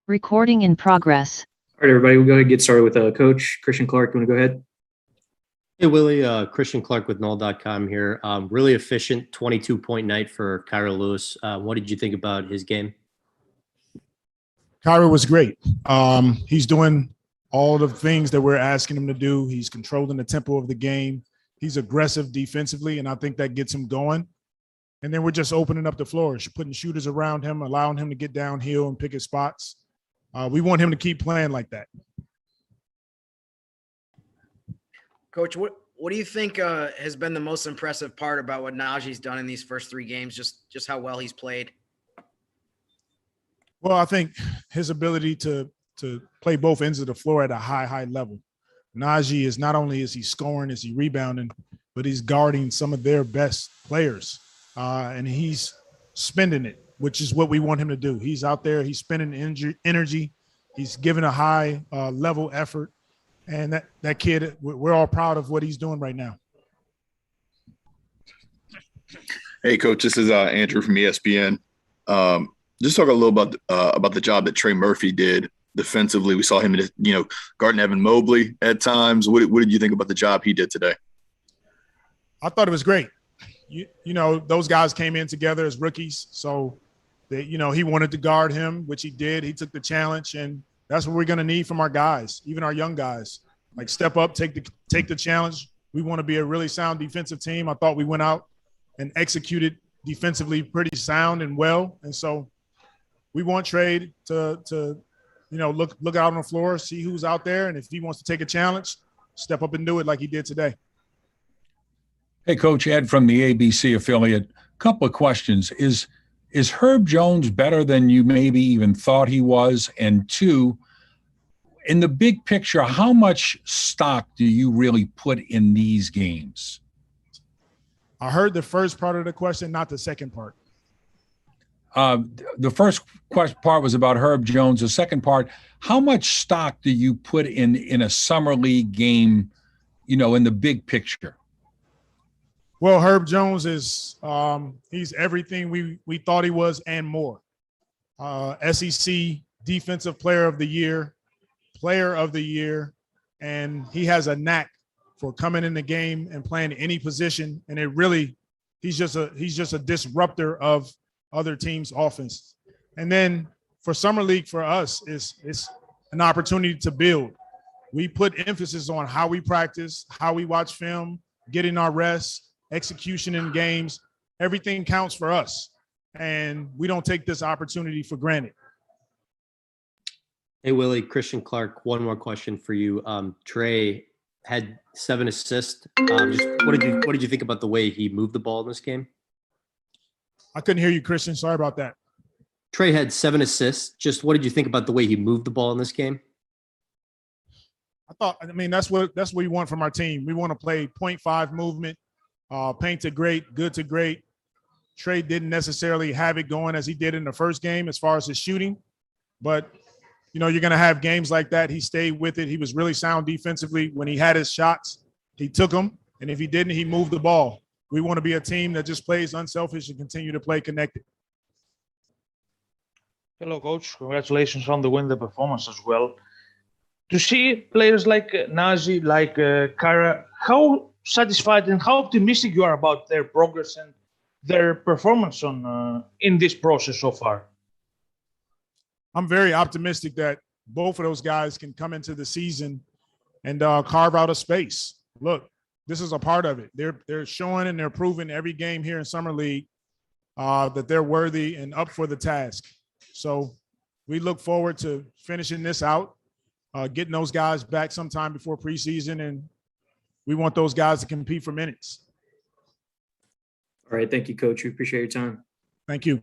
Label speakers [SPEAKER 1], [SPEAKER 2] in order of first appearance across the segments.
[SPEAKER 1] Recording in progress.
[SPEAKER 2] All right, everybody, we'll go ahead and get started with Coach Christian Clark. You want to go ahead?
[SPEAKER 3] Hey, Willie, Christian Clark with Null.com here. Really efficient 22-point night for Kyra Lewis. What did you think about his game?
[SPEAKER 4] Kyra was great. He's doing all the things that we're asking him to do. He's controlling the tempo of the game. He's aggressive defensively, and I think that gets him going. And then we're just opening up the floor, putting shooters around him, allowing him to get downhill and pick his spots. We want him to keep playing like that.
[SPEAKER 5] Coach, what do you think has been the most impressive part about what Najee's done in these first three games, just how well he's played?
[SPEAKER 4] Well, I think his ability to play both ends of the floor at a high level. Najee is not only is he scoring, is he rebounding, but he's guarding some of their best players. And he's spending it, which is what we want him to do. He's out there, he's spending energy, he's giving a high level effort. And that kid, we're all proud of what he's doing right now.
[SPEAKER 6] Hey, Coach, this is Andrew from ESPN. Just talk a little about the job that Trey Murphy did defensively. We saw him, guarding Evan Mobley at times. What did you think about the job he did today?
[SPEAKER 4] I thought it was great. You know, those guys came in together as rookies, so that he wanted to guard him, which he did. He took the challenge, and that's what we're going to need from our guys, even our young guys. Like, step up, take the challenge. We want to be a really sound defensive team. I thought we went out and executed defensively pretty sound and well, and so we want Trey to look out on the floor, see who's out there, and if he wants to take a challenge, step up and do it like he did today.
[SPEAKER 7] Hey, Coach Ed from the ABC affiliate. Couple of questions. Is Herb Jones better than you maybe even thought he was? And two, in the big picture, how much stock do you really put in these games?
[SPEAKER 4] I heard the first part of the question, not the second part.
[SPEAKER 7] The first part was about Herb Jones. The second part, how much stock do you put in a summer league game, in the big picture?
[SPEAKER 4] Well, Herb Jones is he's everything we thought he was and more. SEC Defensive Player of the Year, and he has a knack for coming in the game and playing any position. And he's just a disruptor of other teams' offense. And then for summer league for us, it's an opportunity to build. We put emphasis on how we practice, how we watch film, getting our rest, execution in games. Everything counts for us, and we don't take this opportunity for granted.
[SPEAKER 3] Hey, Willie, Christian Clark, one more question for you. Trey had 7 assists. What did you think about the way he moved the ball in this game?
[SPEAKER 4] I couldn't hear you, Christian. Sorry about that.
[SPEAKER 3] Trey had 7 assists. Just what did you think about the way he moved the ball in this game?
[SPEAKER 4] That's what we want from our team. We want to play 0.5 movement, paint to great, good to great. Trey didn't necessarily have it going as he did in the first game as far as his shooting, but you're going to have games like that. He stayed with it. He was really sound defensively. When he had his shots, he took them, and if he didn't, he moved the ball. We want to be a team that just plays unselfish and continue to play connected.
[SPEAKER 8] Hello, Coach. Congratulations on the win, the performance as well. To see players like Najee, like Kyra, how satisfied and how optimistic you are about their progress and their performance in this process so far?
[SPEAKER 4] I'm very optimistic that both of those guys can come into the season and carve out a space. Look, this is a part of it. They're showing and they're proving every game here in Summer League that they're worthy and up for the task. So we look forward to finishing this out, getting those guys back sometime before preseason, and we want those guys to compete for minutes.
[SPEAKER 2] All right. Thank you, Coach. We appreciate your time.
[SPEAKER 4] Thank you.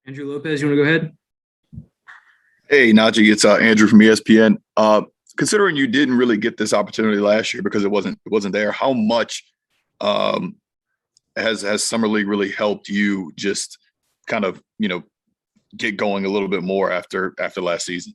[SPEAKER 2] Andrew Lopez, you want to go ahead?
[SPEAKER 6] Hey, Najee, it's Andrew from ESPN. Considering you didn't really get this opportunity last year because it wasn't there, how much has Summer League really helped you just kind of get going a little bit more after last season?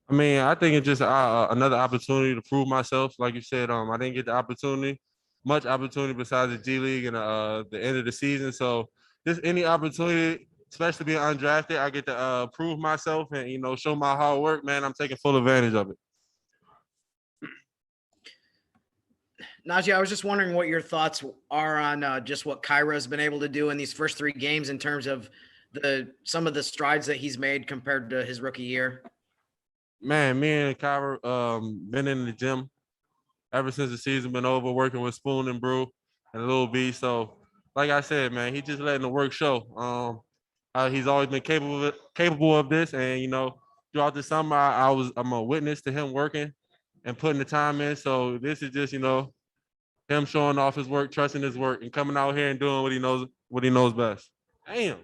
[SPEAKER 1] I mean, I think it's just another opportunity to prove myself. Like you said, I didn't get much opportunity besides the G League and the end of the season. So just any opportunity, especially being undrafted, I get to prove myself and, show my hard work, man. I'm taking full advantage of it.
[SPEAKER 5] Najee, I was just wondering what your thoughts are on just what Kyra's been able to do in these first 3 games in terms of some of the strides that he's made compared to his rookie year.
[SPEAKER 1] Man, me and Kyra been in the gym ever since the season been over, working with Spoon and Brew and Lil B. So, like I said, man, he just letting the work show. He's always been capable of this, and throughout the summer, I'm a witness to him working and putting the time in. So this is just him showing off his work, trusting his work, and coming out here and doing what he knows best. Damn.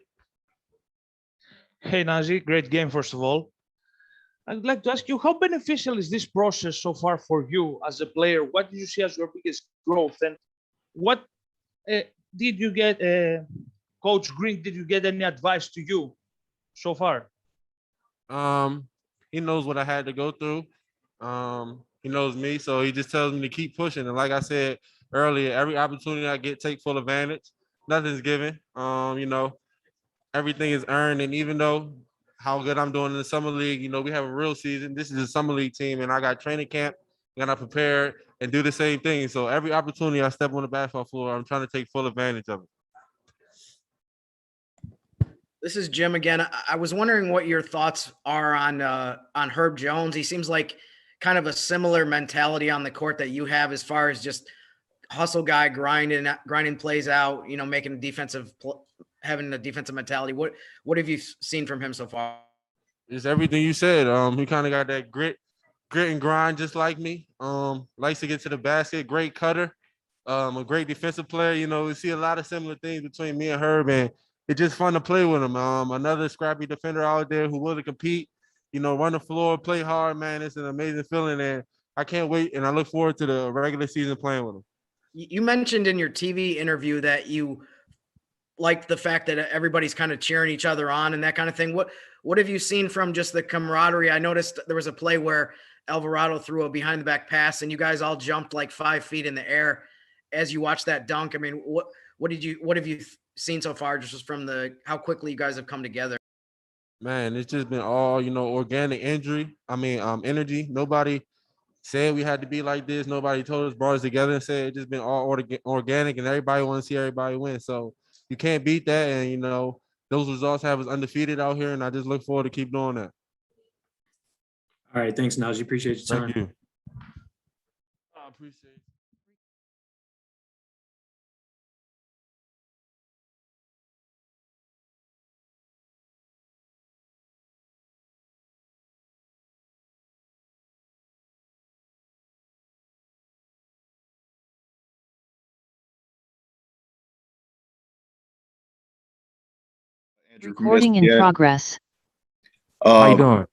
[SPEAKER 8] Hey, Najee, great game, first of all. I'd like to ask you, how beneficial is this process so far for you as a player? What did you see as your biggest growth? And what did you get, Coach Green, did you get any advice to you so far?
[SPEAKER 1] He knows what I had to go through. He knows me, so he just tells me to keep pushing. And like I said earlier, every opportunity I get, take full advantage. Nothing's given. Everything is earned. And even though how good I'm doing in the summer league, we have a real season. This is a summer league team, and I got training camp. I got to prepare and do the same thing. So every opportunity I step on the basketball floor, I'm trying to take full advantage of it.
[SPEAKER 5] This is Jim again. I was wondering what your thoughts are on Herb Jones. He seems like kind of a similar mentality on the court that you have, as far as just hustle guy, grinding plays out, making having a defensive mentality. What have you seen from him so far?
[SPEAKER 1] It's everything you said. He kind of got that grit and grind just like me. Likes to get to the basket, great cutter, a great defensive player. We see a lot of similar things between me and Herb, and it's just fun to play with him. Another scrappy defender out there who will compete, run the floor, play hard, man. It's an amazing feeling, and I can't wait, and I look forward to the regular season playing with him.
[SPEAKER 5] You mentioned in your TV interview that you like the fact that everybody's kind of cheering each other on and that kind of thing. What have you seen from just the camaraderie? I noticed there was a play where Alvarado threw a behind the back pass and you guys all jumped like 5 feet in the air as you watched that dunk. I mean, what have you seen so far just from how quickly you guys have come together?
[SPEAKER 1] Man, it's just been all, organic energy. Nobody said we had to be like this. Nobody told us, brought us together and said it's just been all organic, and everybody wants to see everybody win. So you can't beat that. And, those results have us undefeated out here, and I just look forward to keep doing that.
[SPEAKER 2] All right. Thanks, Najee. Appreciate your time.
[SPEAKER 1] Thank you. I appreciate it.
[SPEAKER 6] Andrew from
[SPEAKER 9] Recording in
[SPEAKER 6] ESPN.
[SPEAKER 9] progress.
[SPEAKER 1] How you doing?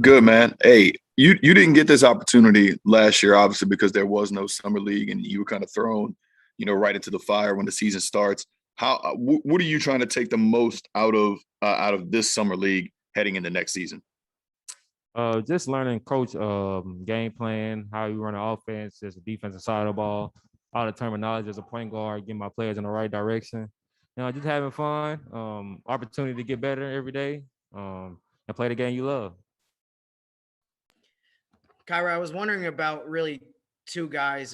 [SPEAKER 6] Good, man. Hey, you didn't get this opportunity last year, obviously, because there was no summer league and you were kind of thrown, right into the fire when the season starts. What are you trying to take the most out of this summer league heading into next season?
[SPEAKER 10] Just learning coach game plan, how you run an offense, as a defensive side of the ball, all the terminology as a point guard, getting my players in the right direction. Just having fun, opportunity to get better every day, and play the game you love.
[SPEAKER 5] Kyra, I was wondering about really 2 guys.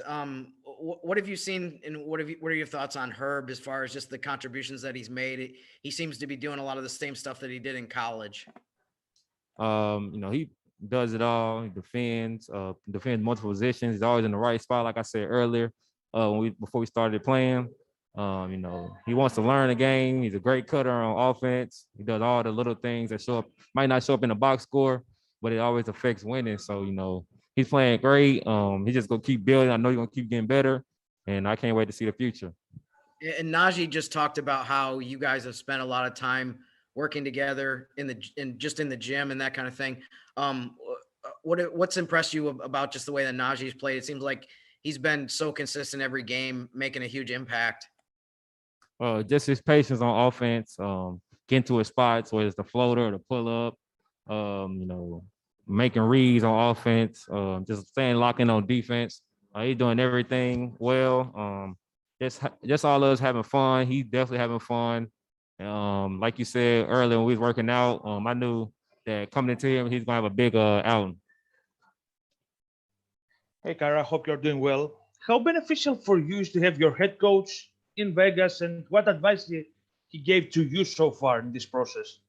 [SPEAKER 5] What have you seen and what are your thoughts on Herb as far as just the contributions that he's made? He seems to be doing a lot of the same stuff that he did in college.
[SPEAKER 10] He does it all. He defends multiple positions. He's always in the right spot. Like I said earlier, before we started playing, he wants to learn the game. He's a great cutter on offense. He does all the little things that might not show up in the box score, but it always affects winning. So, he's playing great. He's just going to keep building. I know he's going to keep getting better, and I can't wait to see the future.
[SPEAKER 5] And Najee just talked about how you guys have spent a lot of time working together in the gym and that kind of thing. What's impressed you about just the way that Najee's played? It seems like he's been so consistent every game, making a huge impact.
[SPEAKER 10] Just his patience on offense, getting to his spots, whether it's the floater or the pull up, making reads on offense, just staying locked in on defense. He's doing everything well. Just all of us having fun. He's definitely having fun. Like you said earlier when we was working out, I knew that coming into him, he's gonna have a big outing.
[SPEAKER 8] Hey, Kara, hope you're doing well. How beneficial for you is to have your head coach in Vegas, and what advice he gave to you so far in this process?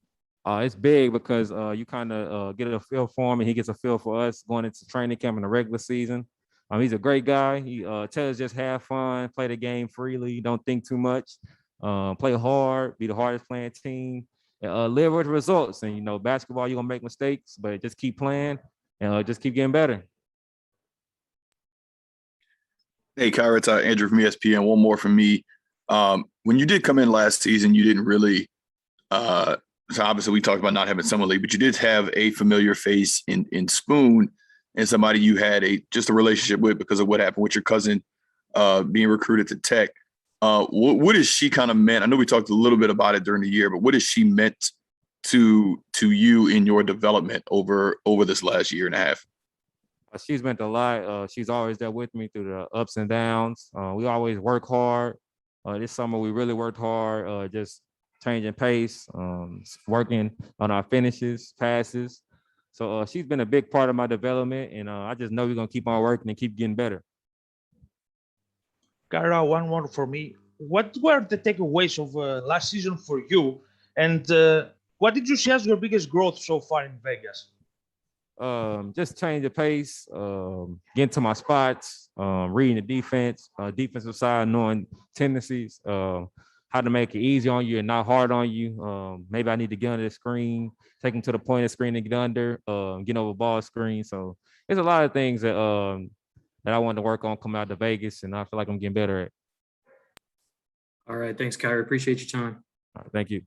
[SPEAKER 10] It's big because you kind of get a feel for him, and he gets a feel for us going into training camp in the regular season. He's a great guy. He tells us just have fun, play the game freely, don't think too much, play hard, be the hardest playing team, live with results. And basketball, you're gonna make mistakes, but just keep playing and just keep getting better.
[SPEAKER 6] Hey, Kyra, it's Andrew from ESPN. One more from me. When you did come in last season, you didn't really so obviously we talked about not having summer league, but you did have a familiar face in Spoon, and somebody you had just a relationship with because of what happened with your cousin being recruited to Tech. What is she kind of meant? I know we talked a little bit about it during the year, but what has she meant to you in your development over this last year and a half?
[SPEAKER 10] She's meant a lot. She's always there with me through the ups and downs. We always work hard. This summer we really worked hard, just changing pace, working on our finishes, passes. So she's been a big part of my development, and I just know we're gonna keep on working and keep getting better.
[SPEAKER 8] Kara, one more for me. What were the takeaways of last season for you, and what did you see as your biggest growth so far in Vegas?
[SPEAKER 10] Just change the pace, getting to my spots, reading the defense, defensive side, knowing tendencies, how to make it easy on you and not hard on you. Maybe I need to get under the screen, take them to the point of the screen and get under, get over ball screen. So there's a lot of things that I wanted to work on coming out to Vegas, and I feel like I'm getting better at.
[SPEAKER 2] All right. Thanks, Kyrie. Appreciate your time.
[SPEAKER 10] All right, thank you.